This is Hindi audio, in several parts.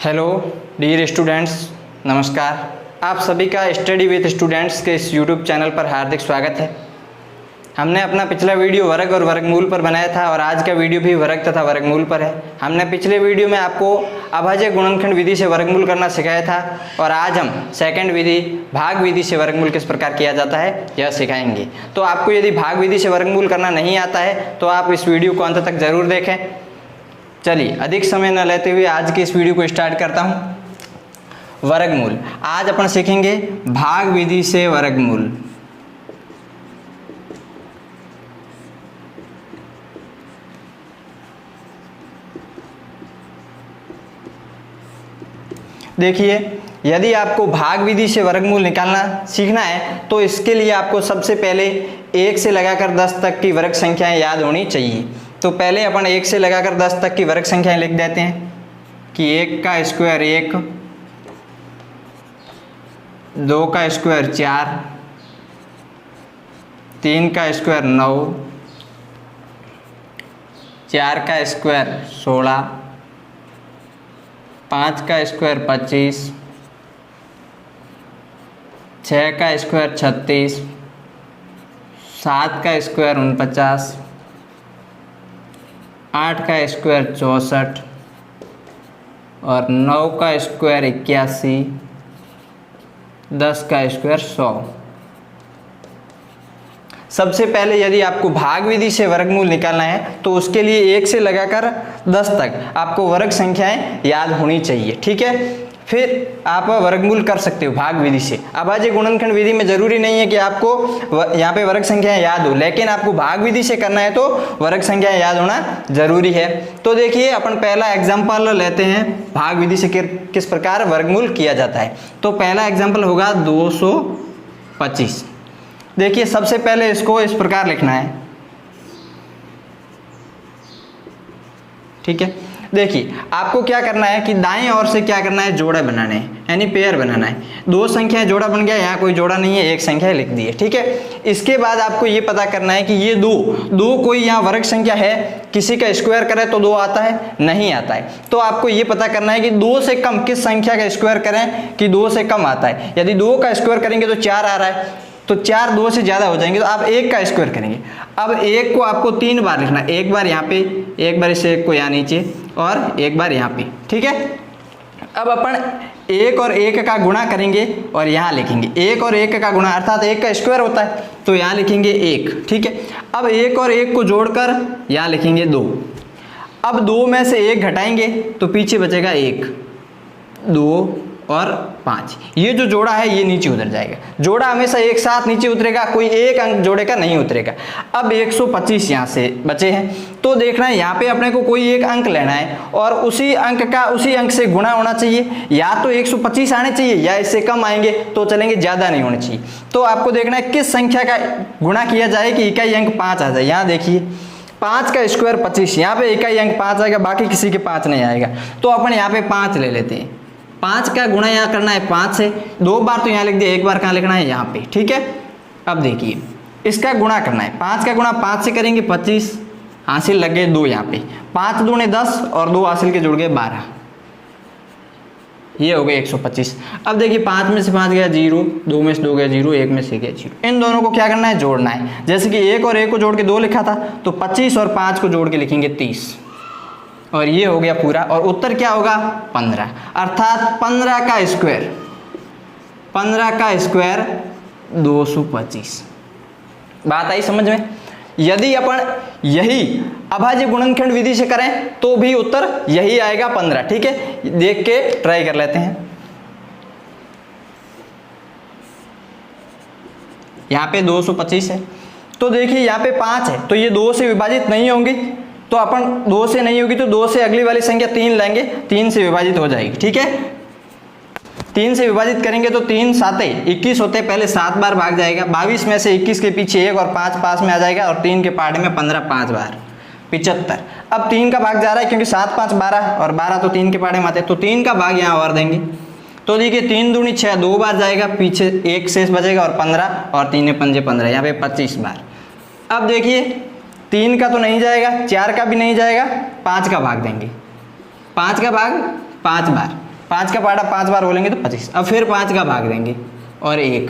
हेलो डियर स्टूडेंट्स, नमस्कार। आप सभी का स्टडी विद स्टूडेंट्स के इस यूट्यूब चैनल पर हार्दिक स्वागत है। हमने अपना पिछला वीडियो वर्ग और वर्गमूल पर बनाया था और आज का वीडियो भी वर्ग तथा वर्गमूल पर है। हमने पिछले वीडियो में आपको अभाज्य गुणनखंड विधि से वर्गमूल करना सिखाया था और आज हम सेकंड विधि भाग विधि से वर्गमूल किस प्रकार किया जाता है यह सिखाएंगे। तो आपको यदि भाग विधि से वर्गमूल करना नहीं आता है तो आप इस वीडियो को अंत तक ज़रूर देखें। चलिए अधिक समय न लेते हुए आज के इस वीडियो को स्टार्ट करता हूँ। वर्गमूल आज अपन सीखेंगे भाग विधि से वर्गमूल। देखिए, यदि आपको भाग विधि से वर्गमूल निकालना सीखना है तो इसके लिए आपको सबसे पहले 1 से लगाकर 10 तक की वर्ग संख्याएं याद होनी चाहिए। तो पहले अपन 1 से लगाकर 10 तक की वर्ग संख्याएं लिख देते हैं कि 1 का स्क्वायर 1, 2 का स्क्वायर 4, 3 का स्क्वायर 9, 4 का स्क्वायर 16, 5 का स्क्वायर 25, 6 का स्क्वायर 36, 7 का स्क्वायर 49, 8 का स्क्वायर 64 और 9 का स्क्वायर 81, 10 का स्क्वायर 100। सबसे पहले यदि आपको भाग विधि से वर्गमूल निकालना है तो उसके लिए 1 से लगाकर 10 तक आपको वर्ग संख्याएं याद होनी चाहिए, ठीक है। फिर आप वर्गमूल कर सकते हो भाग विधि से। अभाज्य गुणनखंड विधि में जरूरी नहीं है कि आपको यहाँ पे वर्ग संख्याएं याद हो, लेकिन आपको भाग विधि से करना है तो वर्ग संख्याएं याद होना जरूरी है। तो देखिए अपन पहला एग्जाम्पल लेते हैं भाग विधि से किस प्रकार वर्गमूल किया जाता है। तो पहला एग्जाम्पल होगा 225। देखिए सबसे पहले इसको इस प्रकार लिखना है, ठीक है। देखिए आपको क्या करना है कि दाएं ओर से क्या करना है, जोड़ा बनाना है, यानी पेयर बनाना है। 2 संख्याएं जोड़ा बन गया, यहाँ कोई जोड़ा नहीं है, 1 संख्या लिख दी है, ठीक है। इसके बाद आपको ये पता करना है कि ये दो कोई यहाँ वर्ग संख्या है, किसी का स्क्वायर करें तो 2 आता है, नहीं आता है। तो आपको ये पता करना है कि 2 से कम किस संख्या का स्क्वायर करें कि 2 से कम आता है। यदि 2 का स्क्वायर करेंगे तो 4 आ रहा है, तो 4 2 से ज़्यादा हो जाएंगे तो आप 1 का स्क्वायर करेंगे। अब 1 को आपको 3 बार लिखना है, एक बार यहाँ पे, एक बार इसे 1 को यहाँ नीचे और एक बार यहाँ पे, ठीक है। अब अपन 1 और 1 का गुणा करेंगे और यहाँ लिखेंगे 1 और 1 का गुणा, अर्थात 1 का स्क्वायर होता है तो यहाँ लिखेंगे 1, ठीक है। अब 1 और 1 को जोड़कर यहाँ लिखेंगे 2। अब 2 में से 1 घटाएंगे तो पीछे बचेगा 1, 2 और 5। ये जो जोड़ा है ये नीचे उतर जाएगा। जोड़ा हमेशा एक साथ नीचे उतरेगा, कोई एक अंक जोड़े का नहीं उतरेगा। अब 125 यहाँ से बचे हैं तो देखना है यहाँ पे अपने को कोई एक अंक लेना है और उसी अंक से गुणा होना चाहिए। या तो 125 आने चाहिए या इससे कम आएंगे तो चलेंगे, ज़्यादा नहीं होने चाहिए। तो आपको देखना है किस संख्या का गुणा किया जाए कि इकाई अंक 5 आ जाए। यहाँ देखिए 5 का स्क्वायर 25, यहाँ पे इकाई अंक 5 आएगा, बाकी किसी के 5 नहीं आएगा। तो अपन यहाँ पे 5 ले लेते हैं। 5 का गुणा यहाँ करना है 5 से, 2 बार तो यहाँ लिख दिया, एक बार कहाँ लिखना है यहाँ पे, ठीक है। अब देखिए इसका गुणा करना है, 5 का गुणा 5 से करेंगे 25, हासिल लग गए 2 यहाँ पे, 5 दूने 10 और 2 हासिल के जुड़ गए 12, ये हो गए 125। अब देखिए 5 में से 5 गया 0, 2 में से 2 गया 0, 1 में से गया 0। इन दोनों को क्या करना है, जोड़ना है। जैसे कि 1 और 1 को जोड़ के 2 लिखा था तो 25 और 5 को जोड़ के लिखेंगे 30 और ये हो गया पूरा। और उत्तर क्या होगा, 15, अर्थात 15 का स्क्वायर 225। बात आई समझ में। यदि अपन यही अभाज्य गुणनखंड विधि से करें तो भी उत्तर यही आएगा 15, ठीक है। देख के ट्राई कर लेते हैं। यहाँ पे 225 है तो देखिए यहाँ पे 5 है तो ये 2 से विभाजित नहीं होंगी, तो अपन 2 से नहीं होगी तो 2 से अगली वाली संख्या 3 लेंगे, 3 से विभाजित हो जाएगी, ठीक है। 3 से विभाजित करेंगे तो 3 7 21 होते, पहले 7 बार भाग जाएगा, 22 में से 21 के पीछे 1 और 5 पास में आ जाएगा और 3 के पहाड़े में 15 5 बार 75। अब 3 का भाग जा रहा है क्योंकि 7 5 12 और 12 तो 3 के पहाड़े में आते हैं, तो 3 का भाग यहाँ और देंगे। तो देखिए 3 दूनी 6, 2 बार जाएगा, पीछे 1 शेष बचेगा और 15 और 3 पंजे 15, यहाँ पे 25 बार। अब देखिए 3 का तो नहीं जाएगा, 4 का भी नहीं जाएगा, 5 का भाग देंगे, 5 का भाग 5 बार, 5 का पहाड़ा 5 बार बोलेंगे तो 25। अब फिर 5 का भाग देंगे और 1।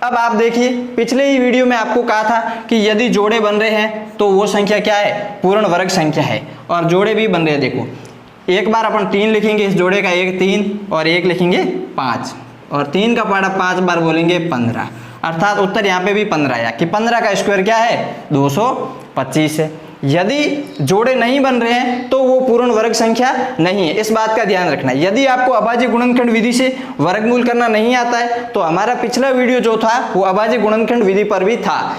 अब आप देखिए पिछले ही वीडियो में आपको कहा था कि यदि जोड़े बन रहे हैं तो वो संख्या क्या है, पूर्ण वर्ग संख्या है। और जोड़े भी बन रहे हैं, देखो एक बार अपन 3 लिखेंगे इस जोड़े का, 1 3 और 1 लिखेंगे 5, और 3 का पहाड़ा 5 बार बोलेंगे 15, अर्थात उत्तर यहाँ पे भी 15 आया कि 15 का स्क्वायर क्या है 225 है। यदि जोड़े नहीं बन रहे हैं तो वो पूर्ण वर्ग संख्या नहीं है, इस बात का ध्यान रखना है। यदि आपको अभाज्य गुणनखंड विधि से वर्गमूल करना नहीं आता है तो हमारा पिछला वीडियो जो था वो अभाज्य गुणनखंड विधि पर भी था,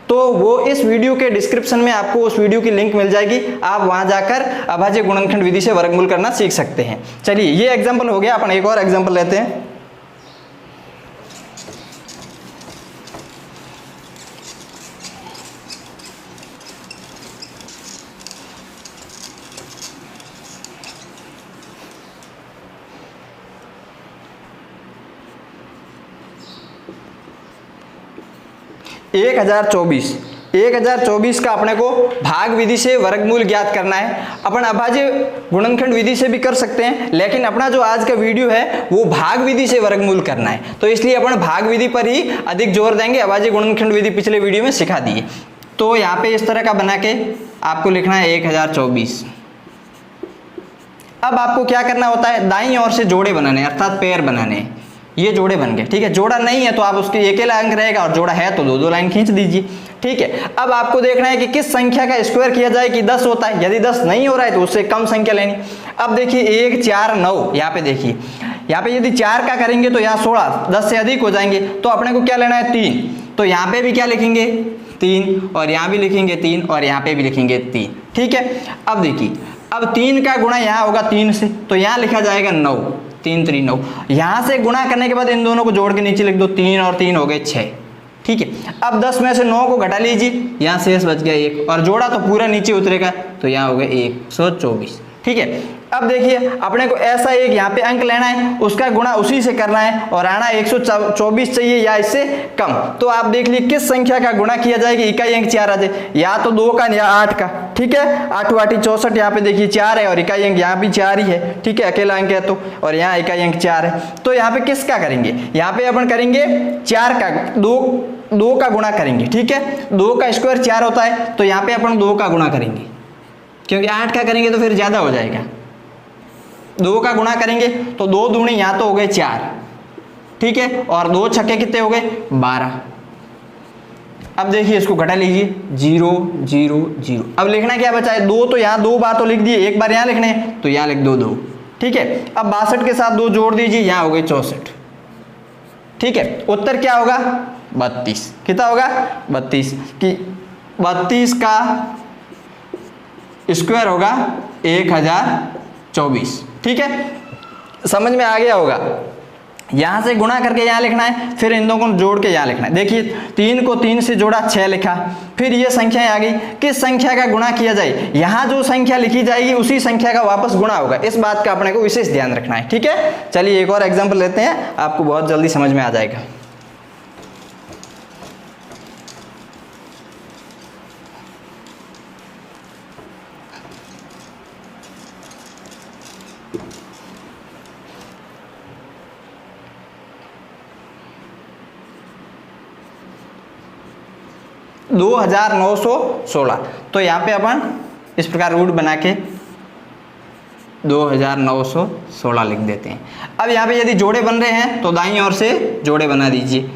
तो वो इस वीडियो के डिस्क्रिप्शन में आपको उस वीडियो की लिंक मिल जाएगी, आप वहां जाकर अभाज्य गुणनखंड विधि से वर्गमूल करना सीख सकते हैं। चलिए ये एग्जाम्पल हो गया, अपन एक और एग्जाम्पल लेते हैं। 1024 का अपने को भाग विधि से वर्गमूल ज्ञात करना है। अपन अभाज्य गुणनखंड विधि से भी कर सकते हैं, लेकिन अपना जो आज का वीडियो है वो भाग विधि से वर्गमूल करना है, तो इसलिए अपन भाग विधि पर ही अधिक जोर देंगे। अभाज्य गुणनखंड विधि पिछले वीडियो में सिखा दी है। तो यहाँ पे इस तरह का बना के आपको लिखना है 1024। अब आपको क्या करना होता है, दाईं ओर से जोड़े बनाने अर्थात पेयर बनाने। ये जोड़े बन गए, ठीक है। जोड़ा नहीं है तो आप उसके अकेला अंक रहेगा, और जोड़ा है तो 2-2 लाइन खींच दीजिए, ठीक है। अब आपको देखना है कि किस संख्या का स्क्वायर किया जाए कि 10 होता है। यदि 10 नहीं हो रहा है तो उससे कम संख्या लेनी। अब देखिए 1 4 9, यहाँ पे देखिए, यहाँ पे यदि 4 का करेंगे तो यहाँ 16, 10 से अधिक हो जाएंगे, तो अपने को क्या लेना है 3। तो यहाँ पे भी क्या लिखेंगे 3, और यहाँ भी लिखेंगे 3, और यहाँ पे भी लिखेंगे 3, ठीक है। अब देखिए, अब 3 का गुणा यहाँ होगा 3 से, तो यहाँ लिखा जाएगा 9, 3 3 9। यहाँ से गुणा करने के बाद इन दोनों को जोड़ के नीचे लिख दो, 3 और 3 हो गए 6, ठीक है। अब 10 में से 9 को घटा लीजिए, यहाँ शेष बच गया 1, और जोड़ा तो पूरा नीचे उतरेगा, तो यहाँ हो गया 124, ठीक है। अब देखिए अपने को ऐसा एक यहाँ पे अंक लेना है, उसका गुणा उसी से करना है, और आना 124 चाहिए या इससे कम। तो आप देख लीजिए किस संख्या का गुणा किया जाएगा, इकाई अंक 4 आ जाए, या तो 2 का या 8 का, ठीक है। 8 8 64, यहाँ पे देखिए 4 है, और इकाई अंक यहाँ भी 4 ही है, ठीक है, अकेला अंक है तो, और यहाँ इकाई अंक 4 है। तो यहाँ पे किसका करेंगे, यहाँ पे अपन करेंगे 4 का, 2 का गुणा करेंगे, ठीक है। 2 का स्क्वायर 4 होता है, तो यहाँ पे अपन 2 का गुणा करेंगे, क्योंकि 8 का करेंगे तो फिर ज्यादा हो जाएगा। 2 का गुणा करेंगे तो 2 दूनी यहाँ तो हो गए 4, ठीक है, और 2 छक्के कितने हो गए 12। अब देखिए इसको घटा लीजिए, 0 0 0। अब लिखना क्या बचा है, 2 तो यहाँ 2 बार तो लिख दिए, एक बार यहाँ लिखने तो यहाँ लिख दो 2, ठीक है। अब 62 के साथ 2 जोड़ दीजिए, यहाँ हो गए 64, ठीक है। उत्तर क्या होगा 32। कितना होगा 32, कि 32 का स्क्वायर होगा 1024, ठीक है। समझ में आ गया होगा। यहां से गुणा करके यहां लिखना है, फिर इन दोनों को जोड़ के यहां लिखना है। देखिए 3 को 3 से जोड़ा 6 लिखा, फिर ये संख्या आ गई, किस संख्या का गुणा किया जाए, यहां जो संख्या लिखी जाएगी उसी संख्या का वापस गुणा होगा। इस बात का अपने को विशेष ध्यान रखना है, ठीक है। चलिए एक और एग्जाम्पल लेते हैं, आपको बहुत जल्दी समझ में आ जाएगा। $2,916। तो यहाँ पे अपन इस प्रकार रूट बना के 2,916 लिख देते हैं। अब यहाँ पे यदि जोड़े बन रहे हैं तो दाईं ओर से जोड़े बना दीजिए,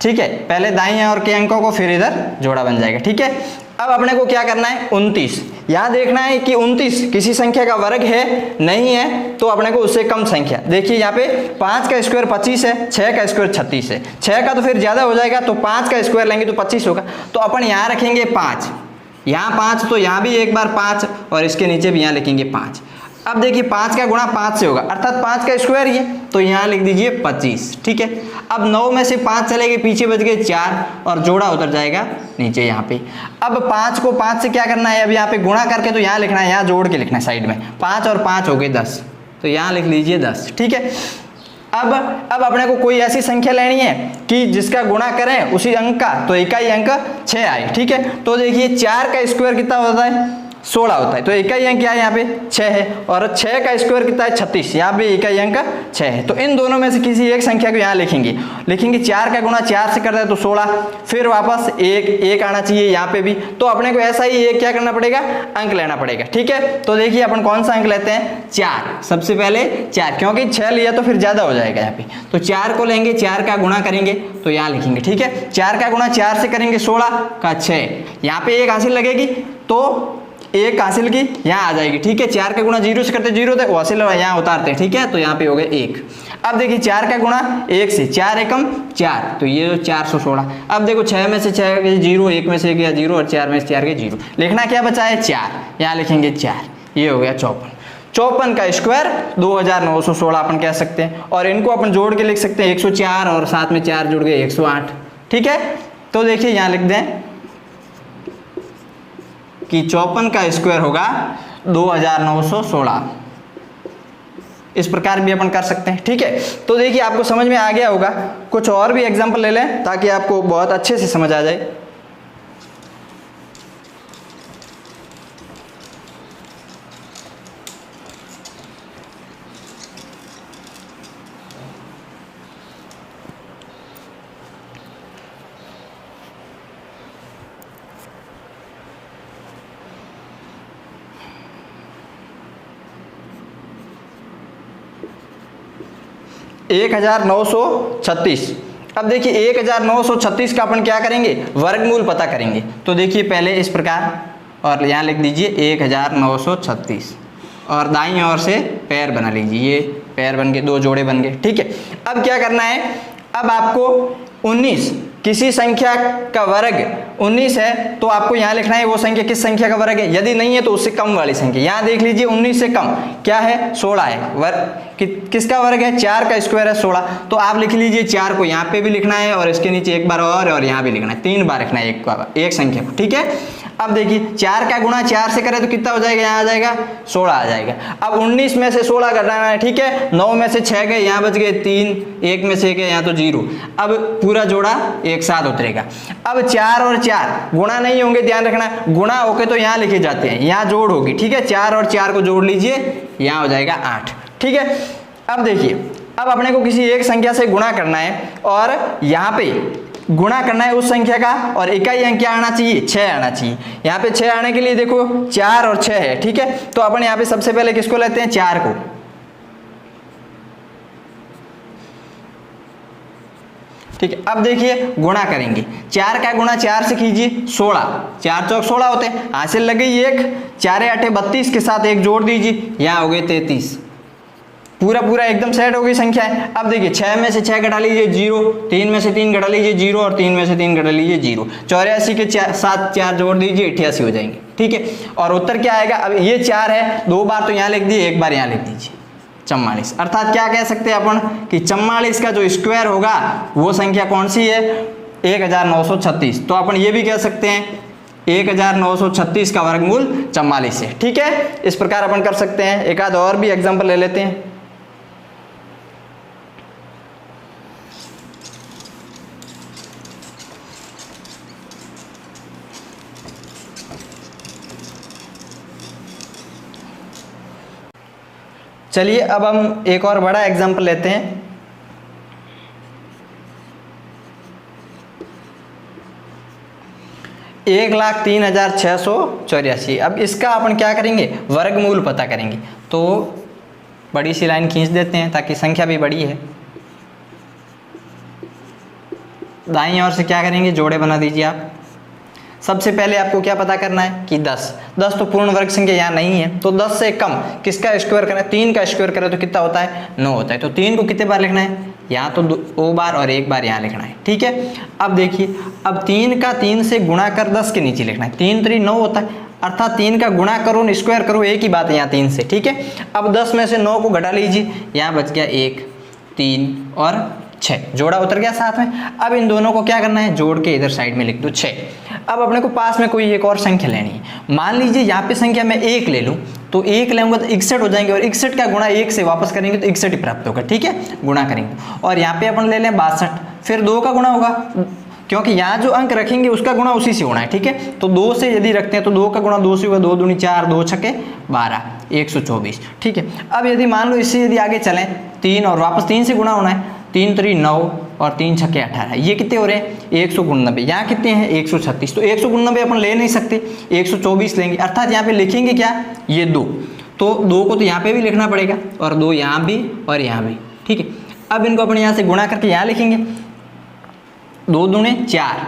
ठीक है। पहले दाईं ओर के अंकों को, फिर इधर जोड़ा बन जाएगा, ठीक है। अब अपने को क्या करना है 29, यहाँ देखना है कि 29 किसी संख्या का वर्ग है, नहीं है तो अपने को उससे कम संख्या। देखिए यहाँ पे 5 का स्क्वायर 25 है, 6 का स्क्वायर 36 है, 6 का तो फिर ज्यादा हो जाएगा, तो 5 का स्क्वायर लेंगे तो 25 होगा। तो अपन यहाँ रखेंगे 5, यहाँ 5, तो यहाँ भी एक बार 5, और इसके नीचे भी यहाँ लिखेंगे 5। अब देखिए 5 का गुणा 5 से होगा, अर्थात 5 का स्क्वायर ये, तो यहाँ लिख दीजिए 25, ठीक है। अब 9 में से 5 चले गए, पीछे बच गए 4, और जोड़ा उतर जाएगा नीचे यहाँ पे। अब 5 को 5 से क्या करना है, अब यहाँ पे गुणा करके तो यहाँ लिखना है, यहाँ जोड़ के लिखना है साइड में। 5 और 5 हो गए 10, तो यहाँ लिख लीजिए 10, ठीक है। अब अपने को कोई ऐसी संख्या लेनी है कि जिसका गुणा करें उसी अंक का, तो इकाई अंक 6 आए, ठीक है। तो देखिए 4 का स्क्वायर कितना होता है 16 होता है। तो इकाई अंक क्या है यहाँ पे 6 है, और 6 का स्क्वायर कितना है 36, यहाँ पे इकाई अंक 6 है। तो इन दोनों में से किसी एक संख्या को यहाँ लिखेंगे 4 का गुणा 4 से करता है तो 16, फिर वापस एक आना चाहिए यहाँ पे भी। तो अपने को ऐसा ही एक क्या करना पड़ेगा, अंक लेना पड़ेगा। ठीक है, तो देखिए अपन कौन सा अंक लेते हैं, 4। सबसे पहले 4, क्योंकि 6 लिया तो फिर ज्यादा हो जाएगा यहाँ पे, तो 4 को लेंगे, 4 का गुणा करेंगे तो यहाँ लिखेंगे। ठीक है, 4 का गुणा 4 से करेंगे 16 का 6, यहाँ पे एक हासिल लगेगी तो एक हासिल की यहाँ आ जाएगी। ठीक है, 4 का गुणा 0 से करते 0 थे, वो हासिल यहाँ उतारते हैं। ठीक है, तो यहाँ पे हो गए 1। अब देखिए 4 का गुणा 1 से, 4 एकम 4, तो ये 416। अब देखो 6 में से 6 गए 0, 1 में से गया 0 और 4 में से 4 गए 0। लिखना क्या बचा है 4, यहाँ लिखेंगे 4, ये हो गया 54। 54 का स्क्वायर 2916 अपन कह सकते हैं, और इनको अपन जोड़ के लिख सकते हैं 104 और साथ में 4 जुड़ गए 108। ठीक है, तो देखिए यहाँ लिख दें कि 54 का स्क्वायर होगा 2916। इस प्रकार भी अपन कर सकते हैं। ठीक है, तो देखिए आपको समझ में आ गया होगा। कुछ और भी एग्जांपल ले लें ताकि आपको बहुत अच्छे से समझ आ जाए। 1936। अब देखिए 1936 का अपन क्या करेंगे, वर्गमूल पता करेंगे। तो देखिए पहले इस प्रकार, और यहाँ लिख दीजिए 1936, और दाईं ओर से पैर बना लीजिए, ये पैर बन गए, 2 जोड़े बन गए। ठीक है, अब क्या करना है, अब आपको 19 किसी संख्या का वर्ग 19 है तो आपको यहाँ लिखना है वो संख्या किस संख्या का वर्ग है। यदि नहीं है तो उससे कम वाली संख्या। यहाँ देख लीजिए 19 से कम क्या है, 16 है। वर्ग किसका वर्ग है, 4 का स्क्वायर है 16। तो आप लिख लीजिए 4 को यहाँ पे भी लिखना है और इसके नीचे एक बार और यहाँ भी लिखना है, 3 बार लिखना है एक संख्या को। ठीक है, अब देखिए 4 का गुणा 4 से करें तो कितना हो जाएगा, यहाँ आ जाएगा 16 आ जाएगा। अब 19 में से 16 घटाना है। ठीक है, 9 में से 6 गए, यहाँ बच गए 3, 1 में से 1 है यहाँ तो 0। अब पूरा जोड़ा एक साथ उतरेगा। अब 4 और 4 गुणा नहीं होंगे, ध्यान रखना, गुणा होके तो यहाँ लिखे जाते हैं, यहाँ जोड़ होगी। ठीक है, 4 और 4 को जोड़ लीजिए, यहाँ हो जाएगा 8। ठीक है, अब देखिए अब अपने को किसी एक संख्या से गुणा करना है और यहाँ पे गुणा करना है उस संख्या का, और इकाई अंक क्या आना चाहिए, 6 आना चाहिए। यहाँ पे 6 आने के लिए देखो 4 और 6 है। ठीक है, तो अपन यहाँ पे सबसे पहले किसको लेते हैं, 4 को। ठीक है, अब देखिए गुणा करेंगे, 4 का गुणा 4 से कीजिए 16, 4 चौक 16 होते हैं, हासिल लग गई 1, 4 8 32 के साथ 1 जोड़ दीजिए, यहाँ हो गए 33। पूरा एकदम सेट हो गई संख्या है। अब देखिए 6 में से 6 घटा लीजिए 0, 3 में से 3 घटा लीजिए 0 और 3 में से 3 घटा लीजिए 0। 84 के साथ 4 जोड़ दीजिए 88 हो जाएंगे। ठीक है, और उत्तर क्या आएगा, अब ये 4 है, 2 बार तो यहाँ लिख दिए, 1 बार यहाँ लिख दीजिए 44। अर्थात क्या कह सकते हैं अपन कि 44 का जो स्क्वायर होगा वो संख्या कौन सी है, 1936। तो अपन ये भी कह सकते हैं 1936 का वर्गमूल 44 है। ठीक है, इस प्रकार अपन कर सकते हैं। एक आध और भी एग्जाम्पल ले लेते हैं। चलिए अब हम एक और बड़ा एग्जाम्पल लेते हैं। एक 1,03,684। अब इसका अपन क्या करेंगे, वर्गमूल पता करेंगे। तो बड़ी सी लाइन खींच देते हैं ताकि संख्या भी बड़ी है। दाईं ओर से क्या करेंगे, जोड़े बना दीजिए आप। सबसे पहले आपको क्या पता करना है कि 10 तो पूर्ण वर्ग संख्या यहाँ नहीं है, तो 10 से कम किसका स्क्वायर करना है, 3 का स्क्वायर करें तो कितना होता है, 9 होता है। तो 3 को कितने बार लिखना है, यहाँ तो 2 बार और 1 बार यहाँ लिखना है। ठीक है, अब देखिए अब 3 का 3 से गुणा कर 10 के नीचे लिखना है। 3 3 9 होता है, अर्थात 3 का गुणा करो स्क्वायर करो एक ही बात है यहाँ 3 से। ठीक है, अब 10 में से 9 को घटा लीजिए, यहाँ बच गया 1, 3 और 6, जोड़ा उतर गया साथ में। अब इन दोनों को क्या करना है, जोड़ के इधर साइड में लिख दो 6। अब अपने को पास में कोई एक और संख्या लेनी है। मान लीजिए यहाँ पे संख्या मैं 1 ले लूँ, तो 1 लेंगे तो 61 हो जाएंगे, और 61 का गुणा 1 से वापस करेंगे तो 61 ही प्राप्त होगा। ठीक है, गुणा करेंगे, और यहाँ पे अपन ले लें 62, फिर 2 का गुणा होगा क्योंकि यहाँ जो अंक रखेंगे उसका गुणा उसी से होना है, ठीक है। तो 2 से यदि रखते हैं तो 2 का गुणा 2 से होगा, 2 दूनी 4, 2 छक्के 12, 124, ठीक है। अब यदि मान लो इससे यदि आगे चलें 3 और वापस 3 से गुणा होना है, 3 3 9 और 3 छक्के 18, ये कितने हो रहे हैं 199। यहाँ कितने हैं 136, तो 199 अपन ले नहीं सकते, 124 लेंगे, अर्थात यहाँ पे लिखेंगे क्या ये 2, तो 2 को तो यहाँ पे भी लिखना पड़ेगा और 2 यहाँ भी और यहाँ भी, ठीक है। अब इनको अपन यहाँ से गुणा करके यहाँ लिखेंगे, 2 दूने 4,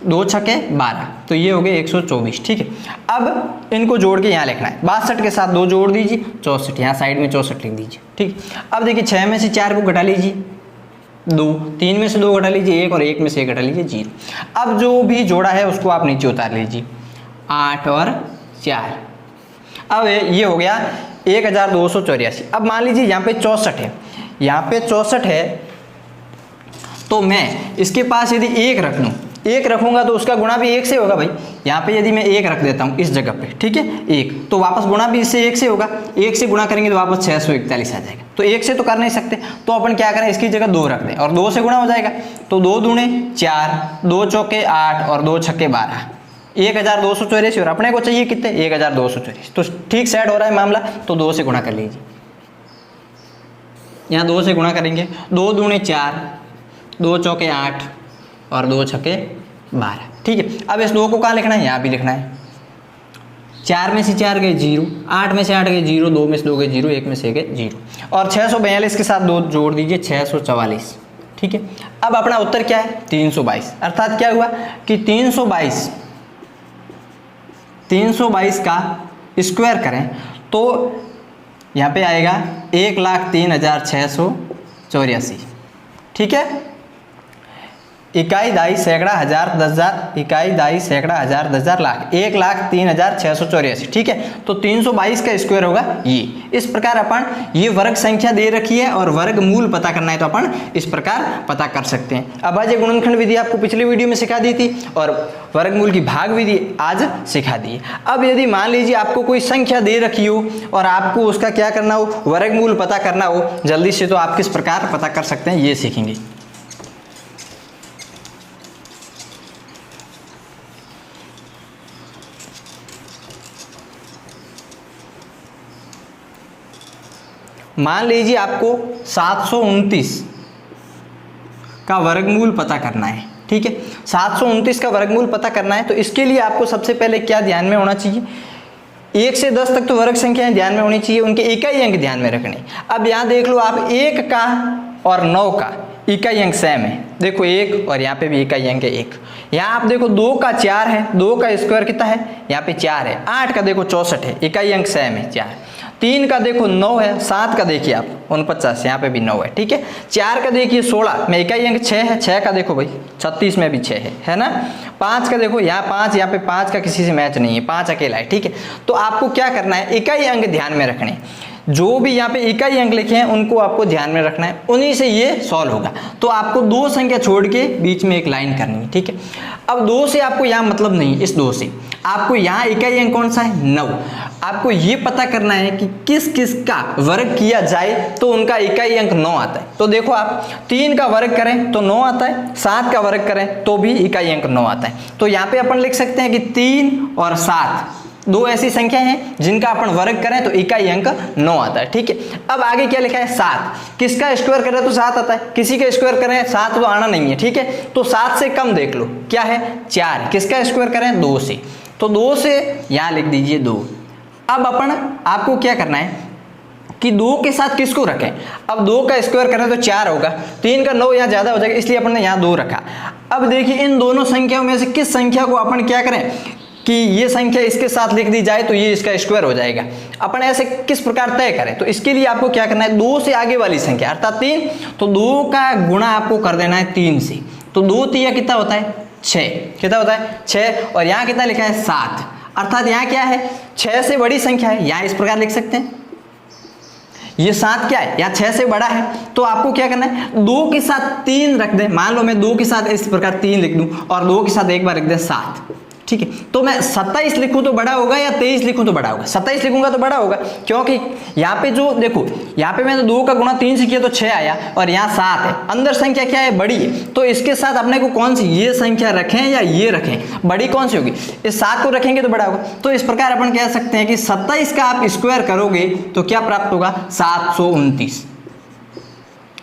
2 छक्के 12, तो ये हो गए 124, ठीक है। अब इनको जोड़ के यहाँ लिखना है, 62 के साथ 2 जोड़ दीजिए 64, यहाँ साइड में 64 लिख दीजिए, ठीक है। अब देखिए 6 में से 4 को घटा लीजिए 2, 3 में से 2 घटा लीजिए 1 और 1 में से 1 घटा लीजिए 0। अब जो भी जोड़ा है उसको आप नीचे उतार लीजिए, 8 और 4, अब ये हो गया 1284। अब मान लीजिए यहाँ पे 64 है, यहाँ पे 64 है, तो मैं इसके पास यदि 1 रख लूँ, 1 रखूंगा तो उसका गुणा भी 1 से होगा भाई। यहाँ पे यदि मैं 1 रख देता हूँ इस जगह पे, ठीक है 1, तो वापस गुणा भी इससे 1 से होगा, 1 से गुणा करेंगे तो वापस 641 आ जाएगा। तो 1 से तो कर नहीं सकते, तो अपन क्या करें इसकी जगह 2 रख दें और 2 से गुणा हो जाएगा, तो 2 दूने 4, 2 चौके 8 और 2 छक्के 12, 1284। और अपने को चाहिए कितने 1284, तो ठीक सेट हो रहा है मामला, तो 2 से गुणा कर लीजिए, यहाँ 2 से गुणा करेंगे, 2 दूने 4, 2 चौके 8 और 2 छक्के 12, ठीक है। अब इस 2 को कहाँ लिखना है, यहाँ भी लिखना है, 4 में से 4 गए 0, 8 में से 8 गए 0, 2 में से 2 गए 0, 1 में से गए 0, और 642 के साथ 2 जोड़ दीजिए 644, ठीक है। अब अपना उत्तर क्या है 322, अर्थात क्या हुआ कि 322 का स्क्वायर करें तो यहाँ पे आएगा 1,03,684, ठीक है। इकाई दाई सैकड़ा हजार 10,000, इकाई दाई सैकड़ा हजार 10,000 लाख, 1,03,684, ठीक है। तो 322 का स्क्वायर होगा ये। इस प्रकार अपन ये वर्ग संख्या दे रखी है और वर्ग मूल पता करना है तो अपन इस प्रकार पता कर सकते हैं। अभाज्य गुणनखंड विधि आपको पिछले वीडियो में सिखा दी थी और वर्गमूल की भाग विधि आज सिखा दी। अब यदि मान लीजिए आपको कोई संख्या दे रखी हो और आपको उसका क्या करना हो वर्गमूल पता करना हो जल्दी से, तो आप किस प्रकार पता कर सकते हैं ये सीखेंगे। मान लीजिए आपको 729 का वर्गमूल पता करना है, ठीक है। 729 का वर्गमूल पता करना है तो इसके लिए आपको सबसे पहले क्या ध्यान में होना चाहिए, 1 से 10 तक तो वर्ग संख्याएं ध्यान में होनी चाहिए, उनके इकाई अंक ध्यान में रखने। अब यहाँ देख लो आप 1 का और 9 का इकाई अंक सेम है, देखो 1 और यहाँ पे भी इकाई अंक है 1। यहाँ आप देखो 2 का 4 है, 2 का स्क्वायर कितना है यहाँ पे 4 है, 8 का देखो 64 है, इकाई अंक सेम है 4, 3 का देखो 9 है, 7 का देखिए आप 49, यहाँ पे भी 9 है, ठीक है। 4 का देखिए 16 में इकाई अंक 6 है, 6 का देखो भाई 36 में भी 6 है ना। 5 का देखो यहाँ 5, यहाँ पे 5 का किसी से मैच नहीं है, 5 अकेला है, ठीक है। तो आपको क्या करना है इकाई अंक ध्यान में रखने, जो भी यहाँ पे इकाई अंक लिखे हैं उनको आपको ध्यान में रखना है, उन्हीं से ये सॉल्व होगा। तो आपको 2 संख्या छोड़ के बीच में एक लाइन करनी है, ठीक है। अब 2 से आपको यहाँ मतलब नहीं, इस 2 से आपको यहाँ इकाई अंक कौन सा है 9, आपको ये पता करना है कि किस किस का वर्ग किया जाए तो उनका इकाई अंक 9 आता है। तो देखो आप 3 का वर्ग करें तो 9 आता है, 7 का वर्ग करें तो भी इकाई अंक 9 आता है। तो यहाँ पे अपन लिख सकते हैं कि 3 और 7 2 ऐसी संख्या हैं जिनका अपन वर्ग करें तो इकाई अंक 9 आता है, ठीक है। अब आगे क्या लिखा है 7, किसका स्क्वायर करें तो 7 आता है, किसी का स्क्वायर करें 7 तो आना नहीं है, ठीक है। तो 7 से कम देख लो क्या है 4, किसका स्क्वायर करें 2 से, तो 2 से यहाँ लिख दीजिए 2। अब अपन आपको क्या करना है कि 2 के साथ किसको रखें, अब 2 का स्क्वायर करें तो 4 होगा, 3 का 9 यहाँ ज़्यादा हो जाएगा इसलिए अपन ने यहाँ 2 रखा। अब देखिए इन दोनों संख्याओं में से किस संख्या को अपन क्या करें कि ये संख्या इसके साथ लिख दी जाए तो ये इसका स्क्वायर हो जाएगा, अपन ऐसे किस प्रकार तय करें। तो इसके लिए आपको क्या करना है 2 से आगे वाली संख्या अर्थात 3, तो 2 का गुणा आपको कर देना है 3 से, तो 2 3 कितना होता है 6, कितना होता है 6, और यहाँ कितना लिखा है 7, अर्थात यहाँ क्या है 6 से बड़ी संख्या है, यहाँ इस प्रकार लिख सकते हैं ये 7 क्या है यहाँ 6 से बड़ा है। तो आपको क्या करना है 2 के साथ 3 रख दें, मान लो मैं 2 के साथ इस प्रकार 3 लिख दूं और 2 के साथ एक बार लिख दें 7, ठीक है, तो मैं 27 लिखूं तो बड़ा होगा या 23 लिखूं तो बड़ा होगा? 27 लिखूंगा तो बड़ा होगा, क्योंकि यहाँ पे जो देखो, यहाँ पे मैंने 2 का गुणा 3 से किया तो 6 आया, और यहाँ 7 है, अंदर संख्या क्या है? बड़ी है। तो इसके साथ अपने को कौन सी ये संख्या रखें या ये रखें? बड़ी कौन सी होगी? इस 7 को रखेंगे तो बड़ा होगा। तो इस प्रकार अपन कह सकते हैं कि 27 का आप स्क्वायर करोगे तो क्या प्राप्त होगा? 729।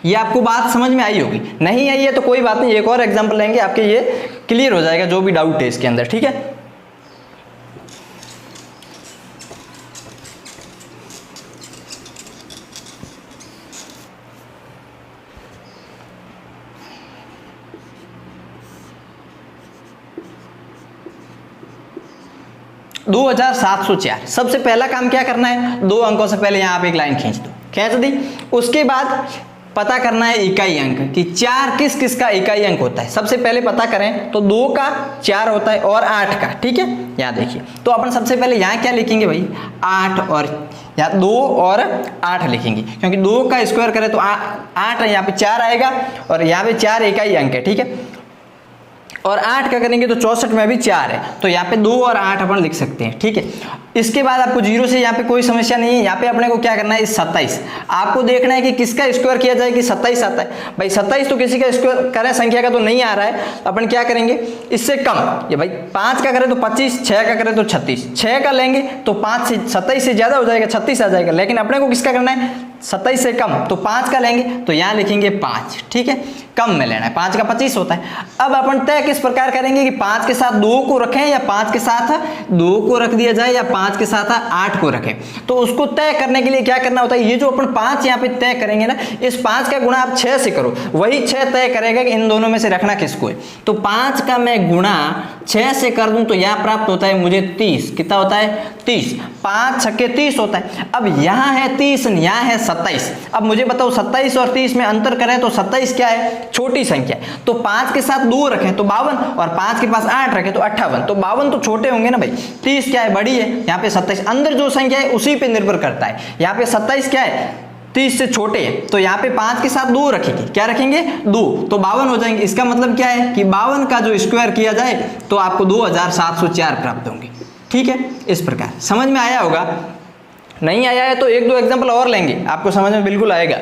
ये आपको बात समझ में आई होगी, नहीं आई है तो कोई बात नहीं, एक और एग्जांपल लेंगे, आपके ये क्लियर हो जाएगा जो भी डाउट है इसके अंदर। ठीक है, दो 2704। सबसे पहला काम क्या करना है? 2 अंकों से पहले यहाँ आप एक लाइन खींच दो, खींच दी। उसके बाद पता करना है इकाई अंक कि 4 किस किस का इकाई अंक होता है। सबसे पहले पता करें तो 2 का 4 होता है और 8 का। ठीक है, यहाँ देखिए, तो अपन सबसे पहले यहाँ क्या लिखेंगे भाई? 8 और यहाँ 2 और 8 लिखेंगे, क्योंकि 2 का स्क्वायर करें तो 8 है, यहाँ पे 4 आएगा और यहाँ पे 4 इकाई अंक है। ठीक है, और 8 का करेंगे तो 64 में भी 4 है, तो यहाँ पे 2 और 8 अपन लिख सकते हैं। ठीक है, इसके बाद आपको 0 से यहाँ पे कोई समस्या नहीं है। यहाँ पे अपने को क्या करना है? 27 आपको देखना है कि किसका स्क्वायर किया जाए कि 27 आता है। भाई 27 तो किसी का स्क्वायर करे संख्या का तो नहीं आ रहा है, अपन क्या करेंगे? इससे कम, ये भाई 5 का करें तो 25, 6 का करें तो 36, 6 का लेंगे तो 5 से 27 से ज्यादा हो जाएगा, 36 आ जाएगा। लेकिन अपने को किसका करना है? 27 से कम, तो 5 का लेंगे तो यहाँ लिखेंगे 5। ठीक है, कम में लेना है, 5 का 25 होता है। अब अपन तय किस प्रकार करेंगे कि 5 के साथ 2 को रखें या 5 के साथ 2 को रख दिया जाए या 5 के साथ 8 को रखें। तो उसको तय करने के लिए क्या करना होता है? ये जो अपन 5 यहाँ पे तय करेंगे ना, इस 5 का गुणा आप 6 से करो, वही 6 तय करेगा कि इन दोनों में से रखना किसको है। तो 5 का मैं गुणा 6 से कर दूं तो यहाँ प्राप्त होता है मुझे 30। कितना होता है? 30। 5 छक्के 30 होता है। अब यहाँ है 30, यहाँ है 27। अब मुझे बताओ 27 और 30 में अंतर करें तो 27 क्या है? छोटी संख्या है, तो 5 के साथ 2 रखें तो 52, और 5 के पास 8 रखें तो 58। तो 52 तो छोटे होंगे ना भाई, 30 क्या है? बड़ी है। यहाँ पे 27 अंदर जो संख्या है उसी पे निर्भर करता है। यहाँ पे 27 क्या है? 30 से छोटे हैं, तो यहाँ पे 5 के साथ 2 रखेंगे, क्या रखेंगे? 2, तो 52 हो जाएंगे। इसका मतलब क्या है कि 52 का जो स्क्वायर किया जाए तो आपको 2704 प्राप्त होंगे। ठीक है, इस प्रकार समझ में आया होगा। नहीं आया है तो 1-2 एग्जांपल और लेंगे, आपको समझ में बिल्कुल आएगा।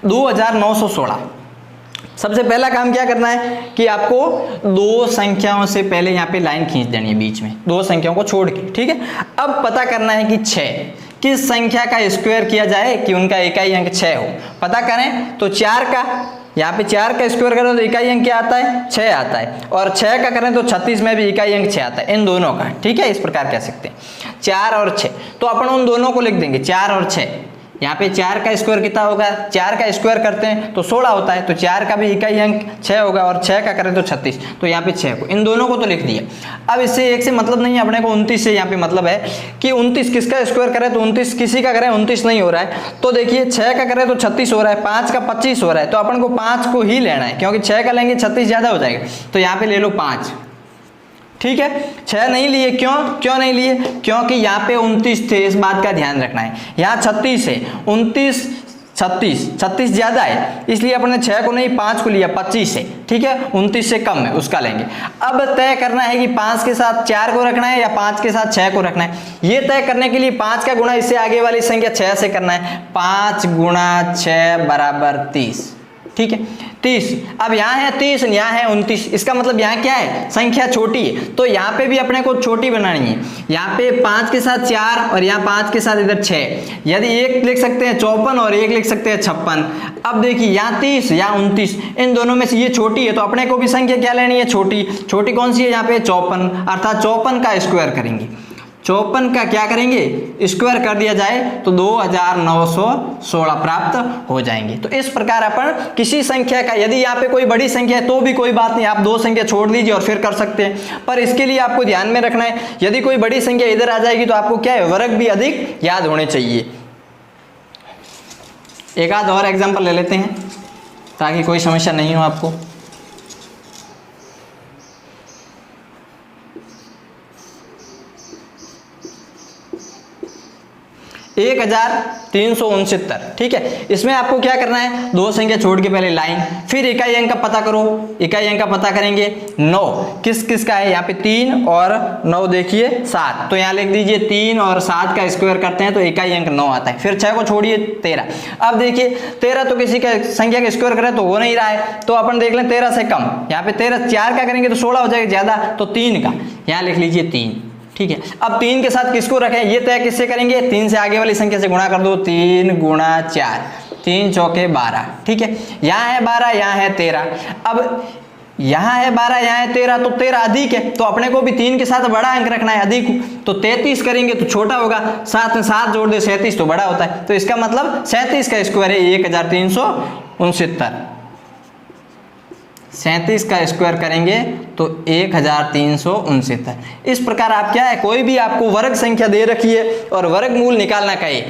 दो 2916। सबसे पहला काम क्या करना है कि आपको 2 संख्याओं से पहले यहाँ पे लाइन खींच देनी है बीच में, 2 संख्याओं को छोड़ के। ठीक है, अब पता करना है कि 6 किस संख्या का स्क्वायर किया जाए कि उनका इकाई अंक 6 हो। पता करें तो 4 का, यहाँ पे 4 का स्क्वायर करें तो इकाई अंक क्या आता है? 6 आता है, और 6 का करें तो 36 में भी इकाई अंक 6 आता है, इन दोनों का। ठीक है, इस प्रकार कह सकते हैं 4 और 6, तो अपन उन दोनों को लिख देंगे 4 और 6। यहाँ पे 4 का स्क्वायर कितना होगा? 4 का स्क्वायर करते हैं तो 16 होता है, तो 4 का भी इकाई अंक 6 होगा, और 6 का करें तो 36, तो यहाँ पे 6 को, इन दोनों को तो लिख दिया। अब इससे एक से मतलब नहीं है अपने को, 29 से यहाँ पे मतलब है कि 29 किसका स्क्वायर करें तो 29 किसी का करें 29 नहीं हो रहा है। तो देखिए 6 का करें तो 36 हो रहा है, 5 का 25 हो रहा है, तो अपन को 5 को ही लेना है, क्योंकि 6 का लेंगे 36 ज्यादा हो जाएगा, तो यहाँ पे ले लो 5। ठीक है, 6 नहीं लिए, क्यों नहीं लिए? क्योंकि यहाँ पे 29 थे, इस बात का ध्यान रखना है। यहाँ 36 है, 29 36 ज्यादा है, इसलिए अपने 6 को नहीं 5 को लिया, 25 है। ठीक है, 29 से कम है उसका लेंगे। अब तय करना है कि 5 के साथ 4 को रखना है या 5 के साथ 6 को रखना है। ये तय करने के लिए 5 का गुणा इससे आगे वाली संख्या 6 से करना है। 5 गुणा 6 बराबर 30। ठीक है, 30। अब यहाँ है 30, यहाँ है 29, इसका मतलब यहाँ क्या है? संख्या छोटी है, तो यहाँ पे भी अपने को छोटी बनानी है। यहाँ पे 5 के साथ 4 और यहाँ 5 के साथ इधर 6, यदि एक लिख सकते हैं 54 और एक लिख सकते हैं 56। अब देखिए यहाँ 30 यहाँ 29, इन दोनों में से ये छोटी है, तो अपने को भी संख्या क्या लेनी है? छोटी। छोटी कौन सी है? यहाँ पे 54, अर्थात 54 का स्क्वायर करेंगे। 54 का क्या करेंगे? स्क्वायर कर दिया जाए तो 2916 प्राप्त हो जाएंगे। तो इस प्रकार अपन किसी संख्या का, यदि यहाँ पे कोई बड़ी संख्या है तो भी कोई बात नहीं, आप 2 संख्या छोड़ दीजिए और फिर कर सकते हैं, पर इसके लिए आपको ध्यान में रखना है यदि कोई बड़ी संख्या इधर आ जाएगी तो आपको क्या है? वर्ग भी अधिक याद होने चाहिए। एक आध और एग्जाम्पल ले लेते हैं ताकि कोई समस्या नहीं हो आपको। $1369। ठीक है, इसमें आपको क्या करना है, दो संख्या छोड़ के पहले लाइन, फिर इकाई अंक का पता करो। इकाई अंक का पता करेंगे 9 किस किस का है, यहाँ पे 3 और 9 देखिए 7, तो यहाँ लिख दीजिए 3 और 7 का स्क्वायर करते हैं तो इकाई अंक 9 आता है। फिर 6 को छोड़िए 13। अब देखिए 13 तो किसी का संख्या का स्क्वायर करें तो हो नहीं रहा है, तो अपन देख लें 13 से कम। यहाँ पे 13 4 का करेंगे तो 16 हो जाएगा ज्यादा, तो 3 का यहाँ लिख लीजिए 3। ठीक है, अब 3 के साथ किसको रखें, ये तय किससे करेंगे, 3 से आगे वाली संख्या से गुणा कर दो, 3 गुणा 4, 3 चौके 12। ठीक है, यहाँ है 12, यहाँ है 13। अब यहाँ है 12, यहाँ है 13, तो 13 अधिक है, तो अपने को भी 3 के साथ बड़ा अंक रखना है, अधिक, तो 33 करेंगे तो छोटा होगा, साथ में 7 जोड़ दे 37 तो बड़ा होता है, तो इसका मतलब 37 का स्क्वायर है 1369। 37 का स्क्वायर करेंगे तो 1369। इस प्रकार आप क्या है, कोई भी आपको वर्ग संख्या दे रखी है और वर्गमूल निकालना कहे,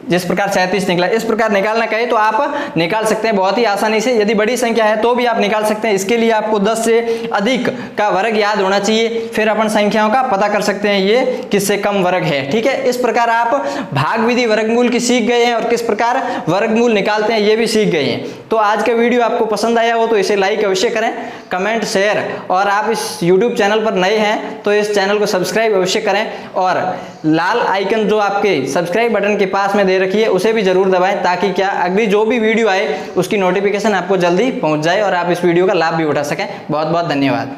जिस प्रकार 37 निकला इस प्रकार निकालना कहे तो आप निकाल सकते हैं बहुत ही आसानी से। यदि बड़ी संख्या है तो भी आप निकाल सकते हैं, इसके लिए आपको 10 से अधिक का वर्ग याद होना चाहिए, फिर अपन संख्याओं का पता कर सकते हैं ये किससे कम वर्ग है। ठीक है, इस प्रकार आप भाग विधि वर्गमूल की सीख गए हैं और किस प्रकार वर्गमूल निकालते हैं ये भी सीख गए हैं। तो आज का वीडियो आपको पसंद आया हो तो इसे लाइक अवश्य करें, कमेंट शेयर, और आप इस यूट्यूब चैनल पर नए हैं तो इस चैनल को सब्सक्राइब अवश्य करें, और लाल आइकन जो आपके सब्सक्राइब बटन के पास में दे रखी है उसे भी जरूर दबाएं, ताकि क्या अगली जो भी वीडियो आए उसकी नोटिफिकेशन आपको जल्दी पहुंच जाए और आप इस वीडियो का लाभ भी उठा सकें। बहुत बहुत धन्यवाद।